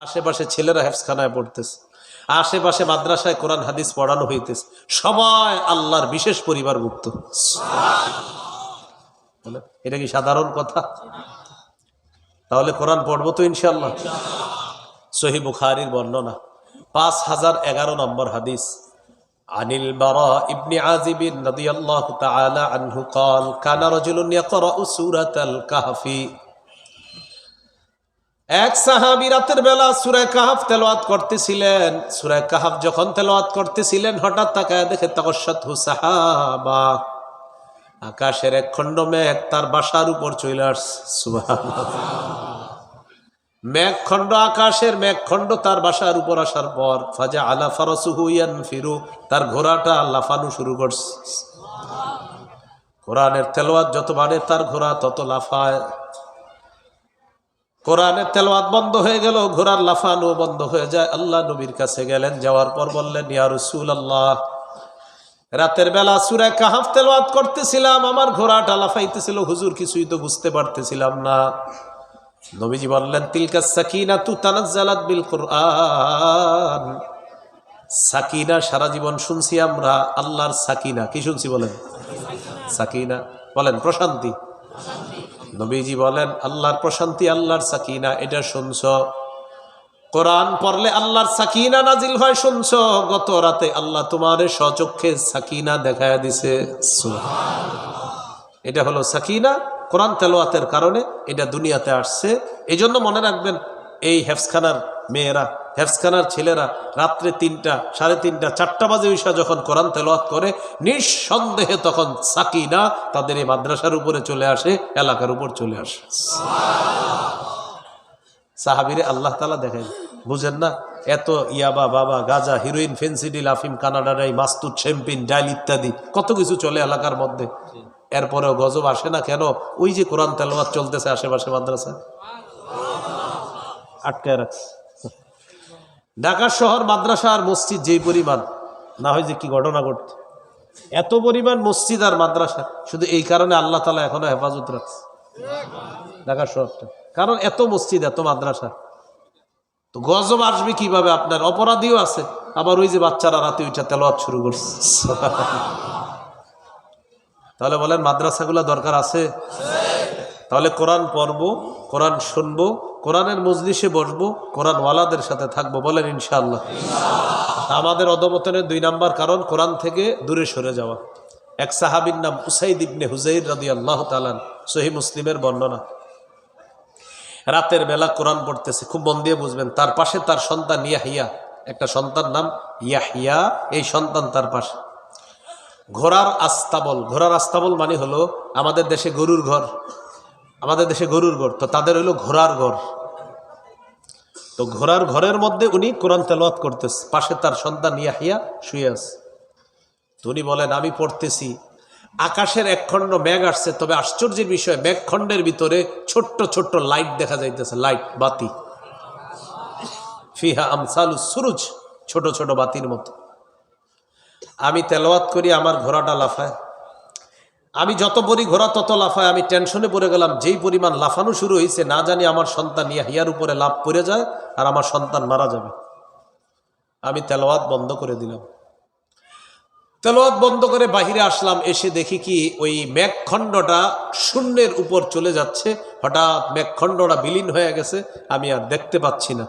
আশেপাশে ছেলেরা হেফজখানায় পড়তেছে, আশেপাশে মাদ্রাসায় কোরআন হাদিস পড়ানো হইতেছে, সবাই আল্লাহর বিশেষ পরিবারভুক্ত। এটা কি সাধারণ কথা? তাহলে কোরআন পড়বো তো ইনশাআল্লাহ। সহিহ বুখারীর বর্ণনা 5011 নম্বর হাদিস। আনিল বারা ইবনে আযিব রাদিয়াল্লাহু তাআলা আনহু قال كان رجل يقرأ سورة الكهف। এক সাহাবী রাতের বেলা সূরা কাহফ তেলাওয়াত করতেছিলেন। সূরা কাহফ যখন তেলাওয়াত করতেছিলেন, হঠাৎ তাকায় দেখে তাকাশাতহু সাহাবা, আকাশের এক খণ্ড মেঘ তার বাসার উপর চলে আসছে। সুবহানাল্লাহ। মেঘখণ্ড, আকাশের মেঘখণ্ড তার বাসার উপর আসার পর ফাজা আলা ফারাসুহু ইয়ানফিরু, তার ঘোড়াটা লাফানো শুরু করছে। কোরআনের তেলাওয়াত যত বাড়ে তার ঘোড়া তত লাফায়। কোরআনের তেলাওয়াত বন্ধ হয়ে গেল, ঘোড়ার লাফানো বন্ধ হয়ে যায়। আল্লাহ নবীর কাছে গেলেন, যাওয়ার পর বললেন, ইয়া রাসূলুল্লাহ, রাতের বেলা সূরা কাহফ তেলাওয়াত করতেছিলাম, আমার ঘোড়াটা লাফাইতেছিল হুজুর, কিছুই তো বুঝতে পারতেছিলাম না। নবীজি বললেন, তিলকা সাকিনাতু তানাজ্জালাত বিল কুরআন। সাকিনা সারা জীবন শুনছি আমরা, আল্লাহর সাকিনা কি শুনছি বলেন? সাকিনা বলেন প্রশান্তি। নবীজি বলেন, আল্লাহর প্রশান্তি, আল্লাহর সাকিনা, এটা শুনছো। কোরআন পড়লে আল্লাহর সাকিনা নাজিল হয়, শুনছো। গত রাতে আল্লাহ তোমার স্বচক্ষে সাকিনা দেখায় দিছে। সুবহানাল্লাহ। এটা হলো সাকিনা, কোরআন তেলাওয়াতের কারণে এটা দুনিয়াতে আসছে। এই জন্য মনে রাখবেন, এই হেফজখানার মেয়েরা, হেফজখানার ছেলেরা রাত্রে 3টা, 3:30, 4টা বাজে ঈশা যখন কোরআন তেলাওয়াত করে, নিঃসন্দেহে তখন সাকিনা তাদের এই মাদ্রাসার উপরে চলে আসে, এলাকার উপর চলে আসে। সাহাবীরে আল্লাহ তাআলা দেখেন, বুঝেন না? এত ইয়াবা, বাবা, গাজা, হিরোইন, ফেন্সিডিল, আফিম, কানাডারাই, মাস্তুদ, শ্যাম্পেন, ডাইল ইত্যাদি কত কিছু চলে এলাকার মধ্যে। এরপরেও গজব আসে না কেন? ওই যে কোরআন তেলাওয়াত চলতেছে আশেপাশে মাদ্রাসা, আটকায় রাখছে। ঢাকা শহর মাদ্রাসা আর মসজিদ যেই পরিমাণ, না হয় যে কি ঘটনা ঘটত। এত পরিমাণ মসজিদ আর মাদ্রাসা, শুধু এই কারণে আল্লাহ তাআলা এখনো হেফাজত রাখছে ঢাকা শহরটা, কারণ এত মসজিদ, এত মাদ্রাসা। তো গজব আসবে কিভাবে? আপনার অপরাধীও আছে, আবার ওই যে বাচ্চারা রাতে উঠে তেলাওয়াত শুরু করছে। তাহলে বলেন, মাদ্রাসাগুলো দরকার আছে? তাহলে কোরআন পড়বো, কোরআন শুনবো, কোরআনের মজলিসে বসবো, কোরআন ওয়ালাদের সাথে থাকবো। বলেন ইনশাআল্লাহ। আমাদের অধঃপতনের 2 নাম্বার কারণ কোরআন থেকে দূরে সরে যাওয়া। এক সাহাবীর নাম উসাইদ ইবনে হুযাইর রাদিয়াল্লাহু তাআলা, সহিহ মুসলিমের বর্ণনা। রাতের বেলা কোরআন পড়তেছে, খুব মন দিয়ে বুঝবেন। তার পাশে তার সন্তান ইয়াহিয়া, একটা সন্তান নাম ইয়াহিয়া, এই সন্তান তার পাশে। ঘোড়ার আস্তাবল, ঘোড়ার আস্তাবল মানে হলো আমাদের দেশে গরুর ঘর, আমাদের দেশে গরুর ঘর, তো তাদের হলো ঘোড়ার ঘর। তো ঘোড়ার ঘরের মধ্যে উনি কোরআন তেলাওয়াত করতেছে, পাশে তার সন্তান ইয়াহিয়া শুয়ে আছে। তো উনি বলেন, আমি পড়তেছি, আকাশের এক খণ্ড মেঘ আসছে, তবে আশ্চর্যের বিষয়, মেঘখণ্ডের ভিতরে ছোট্ট ছোট্ট লাইট দেখা যাইতেছে, লাইট, বাতি। ফিহা আমসালুস সুরুজ, ছোট ছোট বাতির মতো। আমি তেলাওয়াত করি, আমার ঘোড়াটা লাফায়। আমি যত বলি ঘোড়া তত লাফায়। আমি টেনশনে পড়ে গেলাম, যেই পরিমাণ লাফানো শুরু হয়েছে, না জানি আমার সন্তান ইয়াহিয়ার উপরে লাফ পড়ে যায় আর আমার সন্তান মারা যাবে। আমি তেলাওয়াত বন্ধ করে দিলাম। তেলাওয়াত বন্ধ করে বাহিরে আসলাম, এসে দেখি কি ওই মেঘখণ্ডটা শূন্যের উপর চলে যাচ্ছে। হঠাৎ মেঘখণ্ডটা বিলীন হয়ে গেছে, আমি আর দেখতে পাচ্ছি না।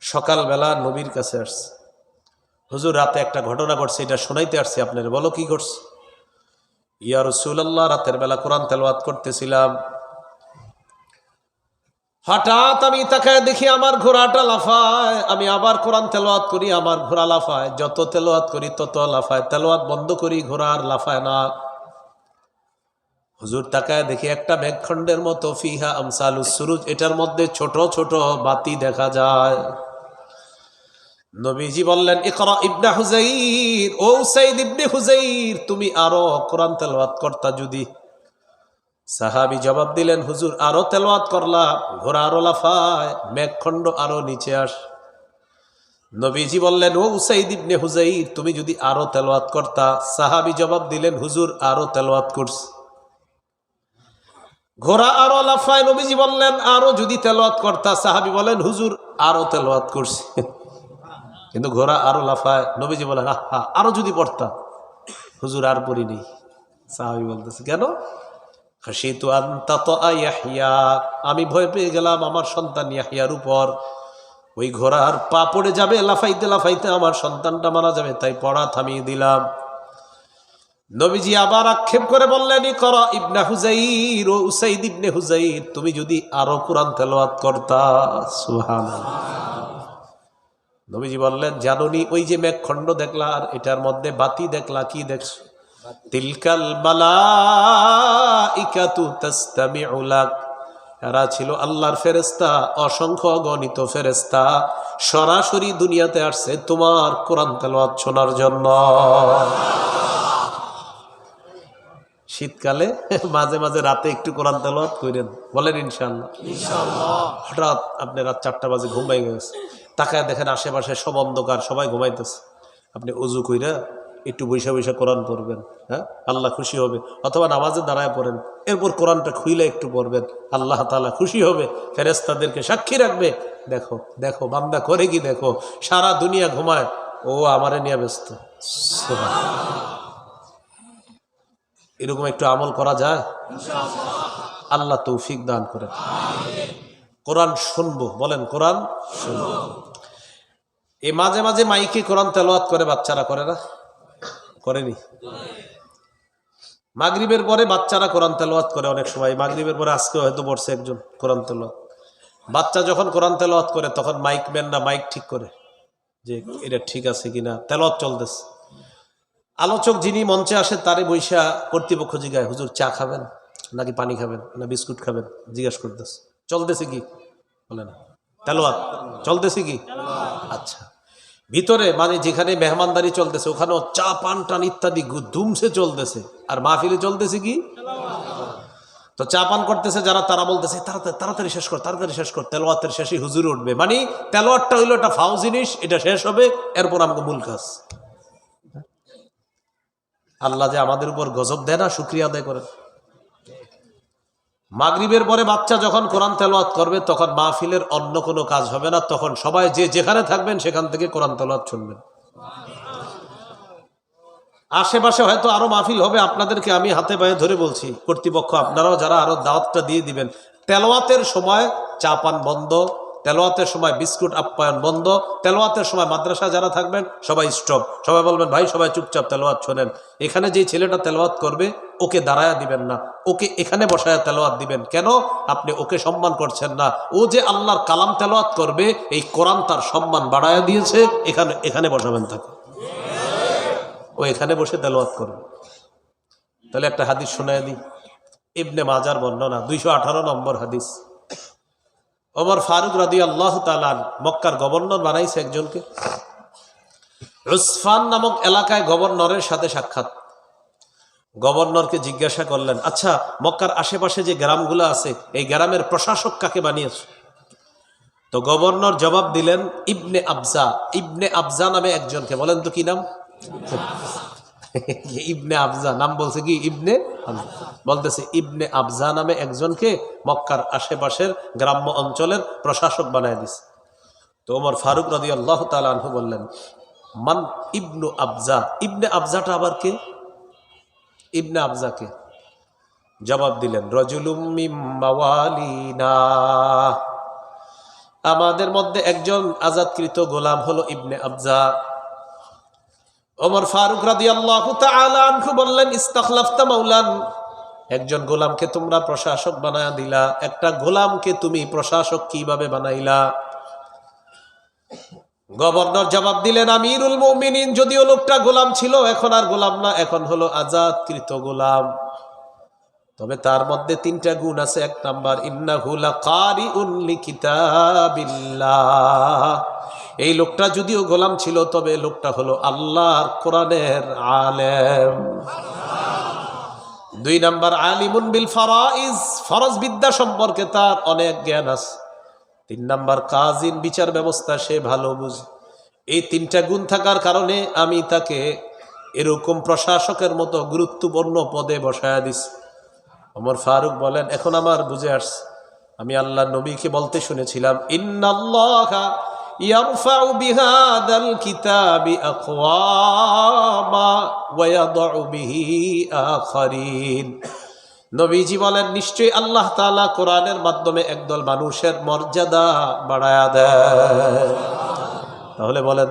সকালবেলা নবীর কাছে আসছে, হুজুর রাতে একটা ঘটনা ঘটছে, এটা শোনাইতে আসছি আপনার, বলো কি ঘটছে? ইয়া রাসূলুল্লাহ, রাতের বেলা কোরআন তেলাওয়াত করতেছিলাম, হঠাৎ আমি তাকায় দেখি আমার ঘোড়াটা লাফায়। আমি আবার কোরআন তেলাওয়াত করি, আমার ঘোড়া লাফায়। যত তেলাওয়াত করি তত লাফায়। তেলাওয়াত বন্ধ করি, ঘোড়া আর লাফায় না। হুজুর তাকায় দেখি একটা মেঘখণ্ডের মতো, ফিহা আমসালুস সুরুজ, এটার মধ্যে ছোট ছোট বাতি দেখা যায়। নবীজি বললেন, ইকরা ইবনে হুযাইর, ও উসাইদ ইবনে হুযাইর, তুমি আরো কোরআন তেলাওয়াত করতা যদি। সাহাবী জবাব দিলেন, হুজুর আরো তেলাওয়াত করলাম, ঘোড়া আরো লাফায়, মেঘখণ্ড আরো নিচে আস। নবীজি বললেন, ও উসাইদ ইবনে হুযাইর, তুমি যদি আরো তেলাওয়াত করতা। সাহাবী জবাব দিলেন, হুজুর আরো তেলাওয়াত করছি। ঘোড়া আরো লাফায়। নবীজি বললেন আরো যদি তেলাওয়াত করতা। সাহাবী বলেন হুজুর আরো তেলাওয়াত করছি, কিন্তু ঘোড়া আরো লাফায়। নবীজি বলেন আহা আরো যদি পড়তা। হুজুর আর পড়ি নেই। সাহাবী বলতেছে কেন? খাশিতু আন তাতা ইয়াহইয়া, আমি ভয় পেয়ে গেলাম আমার সন্তান ইয়াহইয়ার উপর। ওই ঘোড়ার পা পড়ে যাবে, লাফাইতে লাফাইতে আমার সন্তানটা মারা যাবে, তাই পড়া থামিয়ে দিলাম। নবীজি আবার আক্ষেপ করে বললেন ইকরা ইবনে হুজাইর ও উসাইদ ইবনে হুজাইর, তুমি যদি আরো কোরআন তেলাওয়াত করতা। সুবহানাল্লাহ। নবীজি বললেন জানোনি ওই যে মেঘখণ্ড দেখলা আর এটার মধ্যে বাতি দেখলা, কি দেখছো? তিলকাল মালাইকাতু তাসতামিউ লাক, এরা ছিল আল্লাহর ফেরেশতা, অসংখ্য গণিত ফেরেশতা, সরাসরি দুনিয়াতে আসছে তোমার কোরআন তেলাওয়াত শোনার জন্য। শীতকালে মাঝে মাঝে রাতে একটু কোরআন তেলাওয়াত করেন, বলেন ইনশাআল্লাহ। হঠাৎ আপনি রাত 4টা বাজে ঘুমাই গেছে, তাকায় দেখেন আশেপাশে সব অন্ধকার, সবাই ঘুমাইতেছে। আপনি উজু কইরা একটু বৈশা বৈশা কোরআন পড়বেন, হ্যাঁ আল্লাহ খুশি হবে। অথবা নামাজে দাঁড়ায় পড়েন, এরপর কোরআনটা খুইলে একটু পড়বেন, আল্লাহ তাআলা খুশি হবে, ফেরেশতাদেরকে সাক্ষী রাখবে। দেখো দেখো বান্দা করে কি, দেখো সারা দুনিয়া ঘুমায়, ও আমারে নিয়ে ব্যস্ত। এরকম একটু আমল করা যায় আল্লাহ তৌফিক দান করে। কোরআন শুনবো, বলেন কোরআন শুনবো। এই মাঝে মাঝে মাইকে কোরআন তেলাওয়াত করে বাচ্চারা, করে না? করেনি? মাগরিবের পরে বাচ্চারা কোরআন তেলাওয়াত করে অনেক সময়। মাগরিবের পরে আজকে হয়তো পড়ছে একজন কোরআন তেলাওয়াত। বাচ্চা যখন কোরআন তেলাওয়াত করে তখন মাইক ম্যান না মাইক ঠিক করে যে এটা ঠিক আছে কিনা, তেলাওয়াত চলতেছে। আলোচক যিনি মঞ্চে আসে তারে বৈশা কর্তৃপক্ষ জিজ্ঞাসা হুজুর চা খাবেন নাকি পানি খাবেন না বিস্কুট খাবেন, জিজ্ঞাসা করতেছে চলতেছে কি, বলে না তেলাওয়াত চলতেছে কি। আচ্ছা, ভিতরে মানে যেখানে মেহমানদারি চলতেছে ওখানেও চা পান টান ইত্যাদি ধুমসে চলতেছে, আর মাহফিলে চলতেছে কি। তো চা পান করতেছে যারা, তারা বলতেছে তাড়াতাড়ি তাড়াতাড়ি শেষ কর, তাড়াতাড়ি শেষ কর, তেলাওয়াতের শেষে হুজুর উঠবে। মানে তেলাওয়াতটা হইলো একটা ফাও জিনিস, এটা শেষ হবে, এরপর আমাকে মূল কাজ। আল্লাহ যে আমাদের উপর গজব দেয় না, শুকরিয়া আদায় করেন। মাগরিবের পরে বাচ্চা যখন কোরআন তেলাওয়াত করবে তখন মাহফিলের অন্য কোনো কাজ হবে না, তখন সবাই যে যেখানে থাকবেন সেখান থেকে কোরআন তেলাওয়াত শুনবেন। আশেপাশে হয়তো আরো মাহফিল হবে, আপনাদেরকে আমি হাতে পায়ে ধরে বলছি, কর্তৃপক্ষ আপনারাও যারা আরো দাওয়াতটা দিয়ে দিবেন। তেলাওয়াতের সময় চা পান বন্ধ, তেলাওয়াতের সময় বিস্কুট আপ্যায়ন বন্ধ, তেলাওয়াতের সময় মাদ্রাসা যারা থাকবেন সবাই স্টপ, সবাই বলবেন ভাই সবাই চুপচাপ তেলাওয়াত শোনেন। এখানে যেই ছেলেটা তেলাওয়াত করবে ওকে দাঁড়ায়া দিবেন না, ওকে এখানে বসায়া তেলাওয়াত দিবেন। কেন? আপনি ওকে সম্মান করছেন না, ও যে আল্লাহর কালাম তেলাওয়াত করবে, এই কোরআন তার সম্মান বাড়ায়া দিয়েছে, এখানে এখানে বসাবেন তাকে, ও এখানে বসে তেলাওয়াত করবে। তাহলে একটা হাদিস শোনায় দিই, ইবনে মাজার বর্ণনা 218 নম্বর হাদিস। ওমর ফারুক রাদিয়াল্লাহু তাআলা মক্কার গভর্নর বানাইছে একজনকে। উসফান নামক এলাকায় গভর্নরের সাথে সাক্ষাৎ। গভর্নরকে জিজ্ঞাসা করলেন, আচ্ছা মক্কার আশেপাশে যে গ্রামগুলো আছে এই গ্রামের প্রশাসক কাকে বানিয়েছে? তো গভর্নর জবাব দিলেন ইবনে আবজা। ইবনে আবজা নামে একজনকে। বলেন তো কি নাম? ইবনে আবজা নাম বলছে কি? ইবনে বলতেছে ইবনে আবজা নামে একজনকে মক্কার আশেপাশের গ্রাম্য অঞ্চলের প্রশাসক বানায় দিছে। তো ওমর ফারুক রাদিয়াল্লাহু তাআলা আনহু বললেন মান ইবনু আবজা, ইবনে আবজাটা আবার কে? ইবনে আবজাকে জবাব দিলেন রাজুলুম মিন মাওয়ালিনা, আমাদের মধ্যে একজন আজাদকৃত গোলাম হলো ইবনে আবজা। ওমর ফারুক রাদিয়াল্লাহু তাআলা আনহু বললেন ইস্তাখলাফতা মাওলান, একজন গোলামকে তোমরা প্রশাসক বানায়া দিলা, একটা গোলামকে তুমি প্রশাসক কিভাবে বানাইলা? গভর্নর জবাব দিলেন আমিরুল মুমিনিন, যদিও লোকটা গোলাম ছিল এখন আর গোলাম না, এখন হলো আজাদকৃত গোলাম, তবে তার মধ্যে 3টা গুণ আছে। 1 নাম্বার ইন্নাহু লাকারিউন লিকিতাবিল্লাহ, এই লোকটা যদিও গোলাম ছিল তবে লোকটা হলো আল্লাহর কোরআনের আলেম। 2 নাম্বার আলিমুন বিল ফারাইজ, ফরজ বিদ্যা সম্পর্কে তার অনেক জ্ঞান আছে। 3 নাম্বার কাজিন, বিচার ব্যবস্থা সে ভালো বুঝে। এই 3টা গুণ থাকার কারণে আমি তাকে এরকম প্রশাসকের মতো গুরুত্বপূর্ণ পদে বসায়া দিছি। ওমর ফারুক বলেন, এখন আমার বুঝে আসছে। আমি আল্লাহ নবীকে বলতে শুনেছিলাম, ইন্নাল্লাহা ইয়ারফাউ বিহাদাল কিতাবি আকওয়ামা ওয়া ইয়াদউ বিহি আখারিন। নবীজি বলেন, নিশ্চয়ই আল্লাহ তাআলা কোরআনের মাধ্যমে একদল মানুষের মর্যাদা বাড়ায়া দেয়। তাহলে বলেন